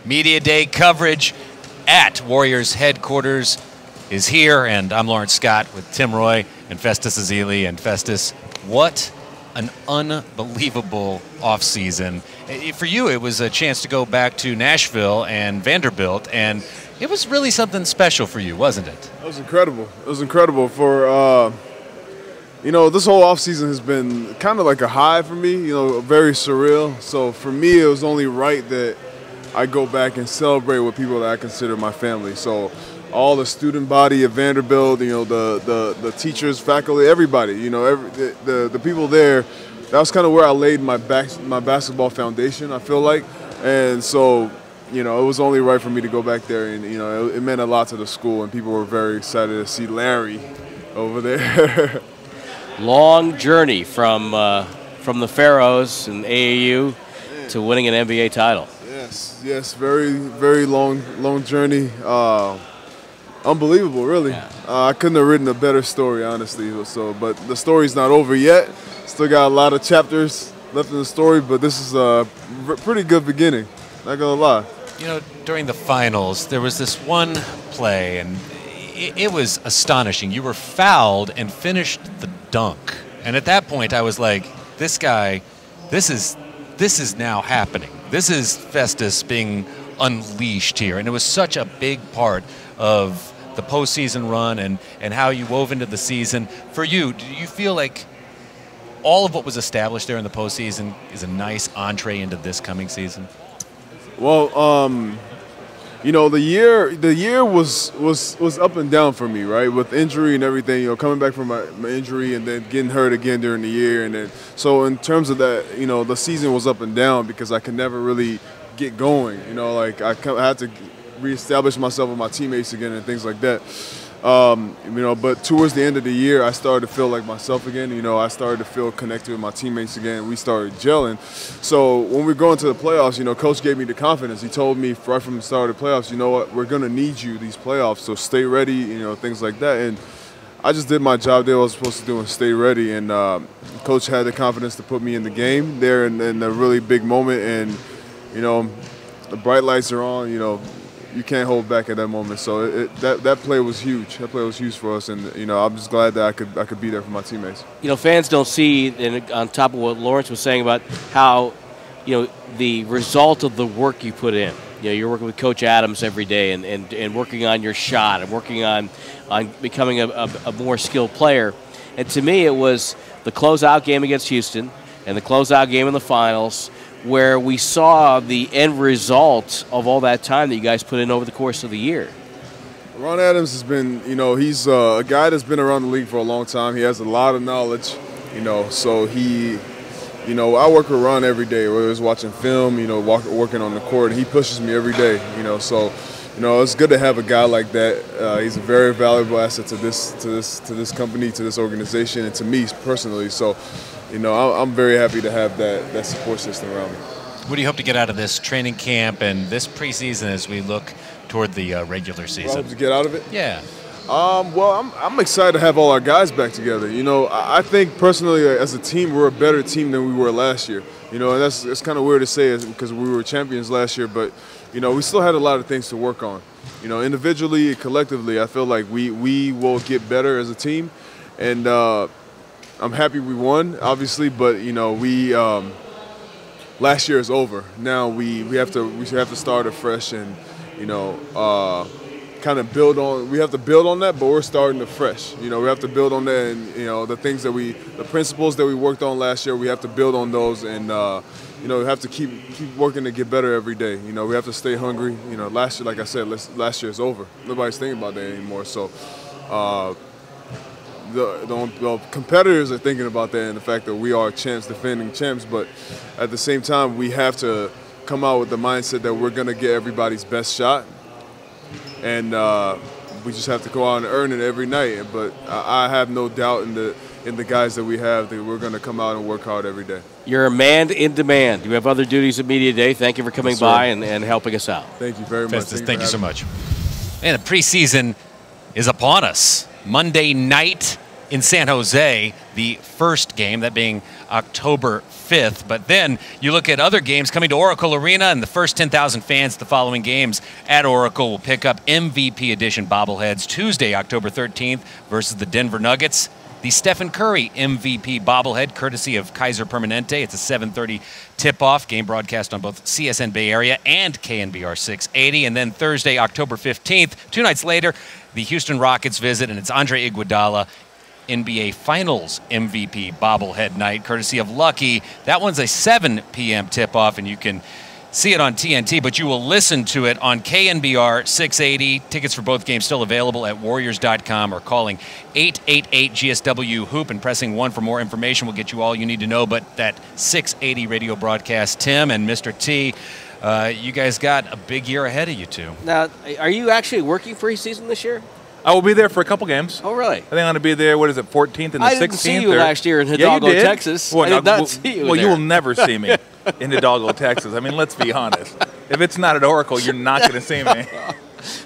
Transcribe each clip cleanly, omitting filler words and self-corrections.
Media Day coverage at Warriors headquarters is here, and I'm Lawrence Scott with Tim Roy and Festus Ezeli. And Festus, what an unbelievable offseason. For you, it was a chance to go back to Nashville and Vanderbilt, and it was really something special for you, wasn't it? It was incredible. It was incredible for, you know, this whole offseason has been kind of like a high for me, you know, very surreal. So for me, it was only right that I go back and celebrate with people that I consider my family. So all the student body at Vanderbilt, you know, the teachers, faculty, everybody, you know, the people there. That was kind of where I laid my basketball foundation, I feel like. And so, you know, it was only right for me to go back there, and you know, it meant a lot to the school, and people were very excited to see Larry over there. Long journey from the Pharaohs and AAU to winning an NBA title. Yes, very long journey. Unbelievable, really. Yeah. I couldn't have written a better story, honestly. But the story's not over yet. Still got a lot of chapters left in the story, but this is a pretty good beginning. Not gonna lie. You know, during the finals, there was this one play, and it was astonishing. You were fouled and finished the dunk, and at that point, I was like, "This guy, this is now happening. This is Festus being unleashed here," and it was such a big part of the postseason run and how you wove into the season. For you, do you feel like all of what was established there in the postseason is a nice entree into this coming season? Well, you know, the year was up and down for me, right? With injury and everything, you know, coming back from my injury and then getting hurt again during the year, and then so in terms of that, you know, the season was up and down because I could never really get going. You know, like I had to reestablish myself with my teammates again and things like that. You know, but towards the end of the year, I started to feel like myself again. You know, I started to feel connected with my teammates again. We started gelling. So when we go into the playoffs, you know, Coach gave me the confidence. He told me right from the start of the playoffs, you know what, we're going to need you these playoffs, so stay ready, you know, things like that. And I just did my job there I was supposed to do and stay ready. And Coach had the confidence to put me in the game there in a really big moment. And, you know, the bright lights are on, you know, you can't hold back at that moment. So that play was huge. That play was huge for us, and you know, I'm just glad that I could be there for my teammates. You know, fans don't see, and on top of what Lawrence was saying about how, you know, the result of the work you put in. You know, you're working with Coach Adams every day, and working on your shot, and working on becoming a more skilled player. And to me, it was the closeout game against Houston and the closeout game in the finals, where we saw the end result of all that time that you guys put in over the course of the year. Ron Adams has been, you know, he's a guy that's been around the league for a long time. He has a lot of knowledge, you know, so he, you know, I work with Ron every day, whether it's watching film, you know, working on the court. He pushes me every day, you know, so, you know, it's good to have a guy like that. He's a very valuable asset to this company, to this organization, and to me personally. So, you know, I'm very happy to have that support system around me. What do you hope to get out of this training camp and this preseason as we look toward the regular season? What I hope to get out of it? Yeah. Well, I'm excited to have all our guys back together. You know, I think personally as a team, we're a better team than we were last year. You know, and it's kind of weird to say because we were champions last year, but, you know, we still had a lot of things to work on. You know, individually, collectively, I feel like we will get better as a team. And I'm happy we won, obviously, but you know, last year is over. Now we have to start afresh, and you know, kind of build on. We have to build on that, but we're starting afresh. You know, we have to build on that, and you know, the principles that we worked on last year, we have to build on those, and you know, we have to keep working to get better every day. You know, we have to stay hungry. You know, last year, like I said, last year is over. Nobody's thinking about that anymore. So. The competitors are thinking about that and the fact that we are defending champs, but at the same time, we have to come out with the mindset that we're going to get everybody's best shot, and we just have to go out and earn it every night. But I have no doubt in the guys that we have that we're going to come out and work hard every day. You're a man in demand. You have other duties at Media Day. Thank you for coming by and helping us out. Thank you very much. Thank you so much. And the preseason is upon us. Monday night in San Jose, the first game, that being October 5th. But then you look at other games coming to Oracle Arena, and the first 10,000 fans at the following games at Oracle will pick up MVP edition bobbleheads Tuesday, October 13th versus the Denver Nuggets. The Stephen Curry MVP bobblehead, courtesy of Kaiser Permanente. It's a 7:30 tip-off, game broadcast on both CSN Bay Area and KNBR 680. And then Thursday, October 15th, 2 nights later, the Houston Rockets visit, and it's Andre Iguodala, NBA Finals MVP bobblehead night, courtesy of Lucky. That one's a 7 p.m. tip-off, and you can see it on TNT, but you will listen to it on KNBR 680. Tickets for both games still available at Warriors.com or calling 888-GSW-HOOP and pressing 1 for more information will get you all you need to know. But that 680 radio broadcast, Tim and Mr. T, you guys got a big year ahead of you two. Now, are you actually working preseason this year? I will be there for a couple games. Oh, really? I think I'm going to be there, 14th and the 16th? I didn't see you last year in Hidalgo, Texas. Well, I did not see you Well, there. you will never see me in Hidalgo, Texas. I mean, let's be honest. If it's not at Oracle, you're not going to see me.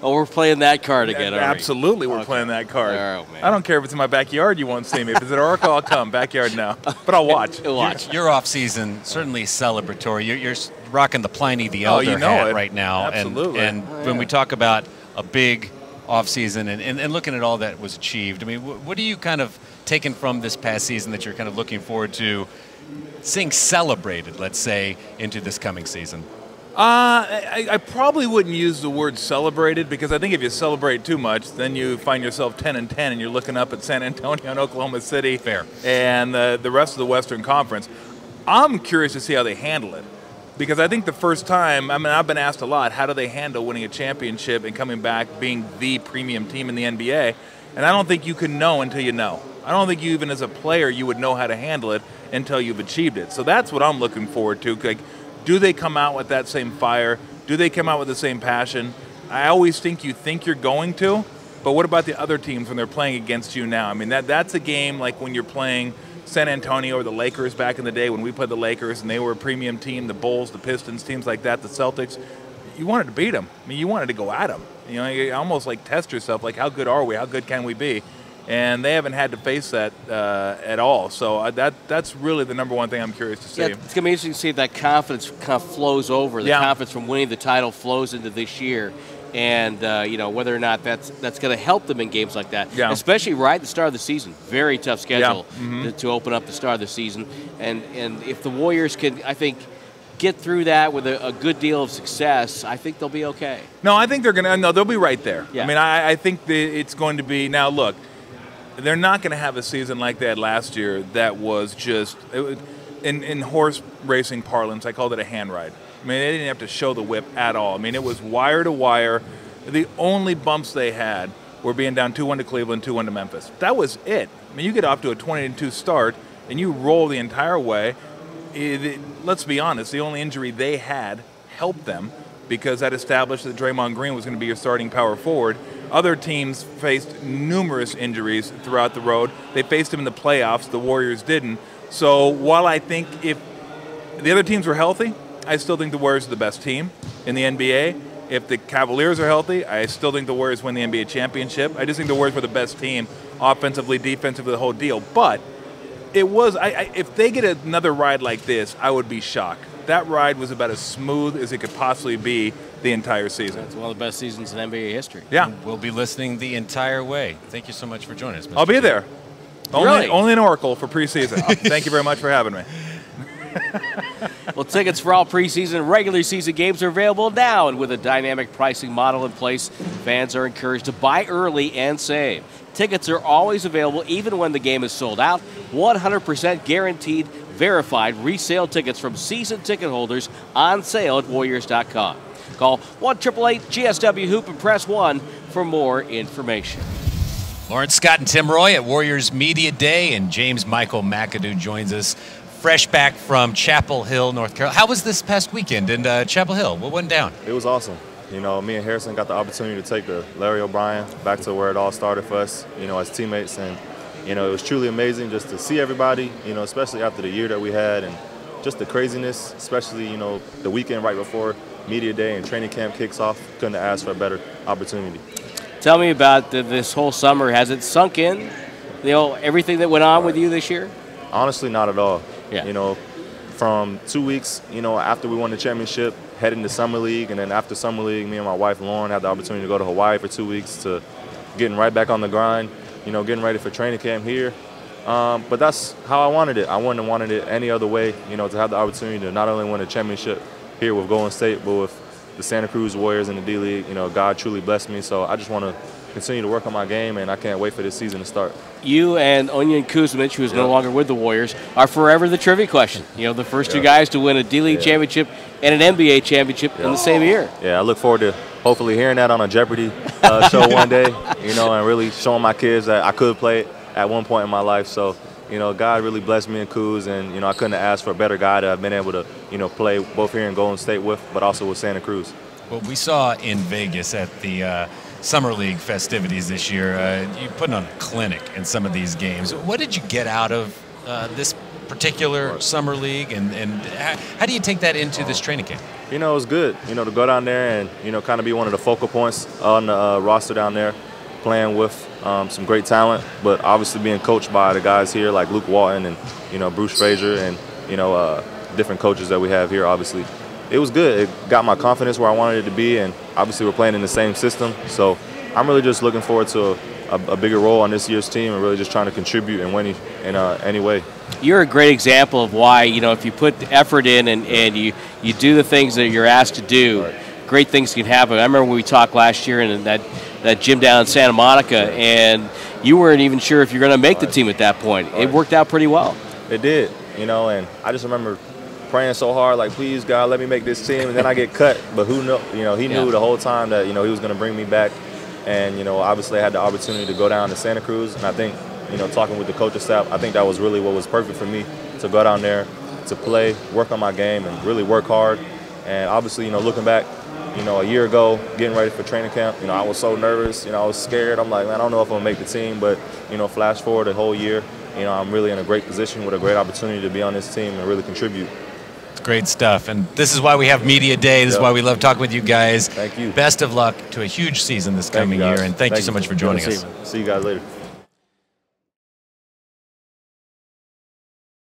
Oh, we're playing that card again, aren't we? Absolutely, we're playing that card. Oh, man. I don't care if it's in my backyard, you won't see me. If it's at Oracle, I'll come. Backyard now. But I'll watch. You'll watch. Your off-season, certainly celebratory. You're rocking the Pliny the Elder you know hat it. right now. Absolutely. And when we talk about a big off-season and looking at all that was achieved, I mean, what are you kind of taking from this past season that you're kind of looking forward to seeing celebrated, let's say, into this coming season? I probably wouldn't use the word celebrated, because I think if you celebrate too much, then you find yourself 10-10 and you're looking up at San Antonio and Oklahoma City. Fair. And the rest of the Western Conference. I'm curious to see how they handle it, because I think the first time, I mean, I've been asked a lot, how do they handle winning a championship and coming back being the premium team in the NBA? And I don't think you can know until you know. I don't think you, even as a player, you would know how to handle it until you've achieved it. So that's what I'm looking forward to. Like, do they come out with that same fire? Do they come out with the same passion? I always think you're going to, but what about the other teams when they're playing against you now? I mean, that's a game like when you're playing San Antonio or the Lakers back in the day when we played the Lakers and they were a premium team, the Bulls, the Pistons, teams like that, the Celtics. You wanted to beat them. I mean, you wanted to go at them. You know, you almost like test yourself, like how good are we? How good can we be? And they haven't had to face that at all. So that's really the number one thing I'm curious to see. Yeah, it's going to be interesting to see if that confidence kind of flows over. The confidence from winning the title flows into this year. And, whether or not that's going to help them in games like that. Yeah. Especially right at the start of the season. Very tough schedule to open up the start of the season. And if the Warriors can, I think, get through that with a good deal of success, I think they'll be okay. No, I think they'll be right there. Yeah. I mean, I think it's going to be, now look, they're not going to have a season like that last year that was just, in horse racing parlance, I called it a hand ride. I mean, they didn't have to show the whip at all. I mean, it was wire to wire. The only bumps they had were being down 2-1 to Cleveland, 2-1 to Memphis. That was it. I mean, you get off to a 20-2 start, and you roll the entire way. Let's be honest, the only injury they had helped them, because that established that Draymond Green was going to be your starting power forward. Other teams faced numerous injuries throughout the road. They faced them in the playoffs. The Warriors didn't. So while I think if the other teams were healthy, I still think the Warriors are the best team in the NBA. If the Cavaliers are healthy, I still think the Warriors win the NBA championship. I just think the Warriors were the best team offensively, defensively, the whole deal. But it was, if they get another ride like this, I would be shocked. That ride was about as smooth as it could possibly be the entire season. It's one of the best seasons in NBA history. Yeah. We'll be listening the entire way. Thank you so much for joining us, Mr. I'll be there. Really? Only in Oracle for preseason. Thank you very much for having me. Well, tickets for all preseason and regular season games are available now, and with a dynamic pricing model in place, fans are encouraged to buy early and save. Tickets are always available even when the game is sold out. 100% guaranteed, verified resale tickets from season ticket holders on sale at Warriors.com. Call 1-888-GSW-HOOP and press 1 for more information. Lawrence Scott and Tim Roy at Warriors Media Day, and James Michael McAdoo joins us fresh back from Chapel Hill, North Carolina. How was this past weekend in Chapel Hill? What went down? It was awesome. You know, me and Harrison got the opportunity to take the Larry O'Brien back to where it all started for us, you know, as teammates. And, you know, it was truly amazing just to see everybody, you know, especially after the year that we had and just the craziness, especially, you know, the weekend right before Media Day and training camp kicks off. Couldn't have asked for a better opportunity. Tell me about this whole summer. Has it sunk in, you know, everything that went on with you this year? Honestly, not at all. Yeah. You know, from 2 weeks, you know, after we won the championship, heading to Summer League, and then after Summer League, me and my wife, Lauren, had the opportunity to go to Hawaii for 2 weeks to getting right back on the grind, you know, getting ready for training camp here. But that's how I wanted it. I wouldn't have wanted it any other way, you know, to have the opportunity to not only win a championship here with Golden State, but with the Santa Cruz Warriors in the D-League. You know, God truly blessed me, so I just want to continue to work on my game, and I can't wait for this season to start. You and Onion Kuzmic, who is no longer with the Warriors, are forever the trivia question. You know, the first two guys to win a D-League championship and an NBA championship in the same year. Yeah, I look forward to hopefully hearing that on a Jeopardy show one day, you know, and really showing my kids that I could play at one point in my life. So, you know, God really blessed me and Kuz, and, you know, I couldn't have asked for a better guy that I've been able to, you know, play both here in Golden State with, but also with Santa Cruz. Well, we saw in Vegas at the Summer League festivities this year, you putting on a clinic in some of these games. What did you get out of this particular Summer League, and how do you take that into this training camp? You know, it was good, you know, to go down there and, you know, kind of be one of the focal points on the roster down there, playing with some great talent, but obviously being coached by the guys here like Luke Walton and, you know, Bruce Frazier and, you know, different coaches that we have here, obviously. It was good. It got my confidence where I wanted it to be, and obviously we're playing in the same system. So I'm really just looking forward to a bigger role on this year's team and really just trying to contribute and win in any way. You're a great example of why, you know, if you put the effort in and you do the things that you're asked to do, great things can happen. I remember when we talked last year in that gym down in Santa Monica, and you weren't even sure if you're going to make the team at that point. It worked out pretty well. It did, you know, and I just remember praying so hard, like, please, God, let me make this team, and then I get cut. But who knows? You know, he knew the whole time that, you know, he was going to bring me back. And, you know, obviously I had the opportunity to go down to Santa Cruz, and I think, you know, talking with the coaching staff, I think that was really what was perfect for me, to go down there, to play, work on my game, and really work hard. And obviously, you know, looking back, you know, a year ago, getting ready for training camp, you know, I was so nervous, you know, I was scared. I'm like, man, I don't know if I'm going to make the team, but, you know, flash forward a whole year, you know, I'm really in a great position with a great opportunity to be on this team and really contribute. Great stuff, and this is why we have Media Day. This is why we love talking with you guys. Thank you. Best of luck to a huge season this coming year, and thank you so much for joining us. See you guys later.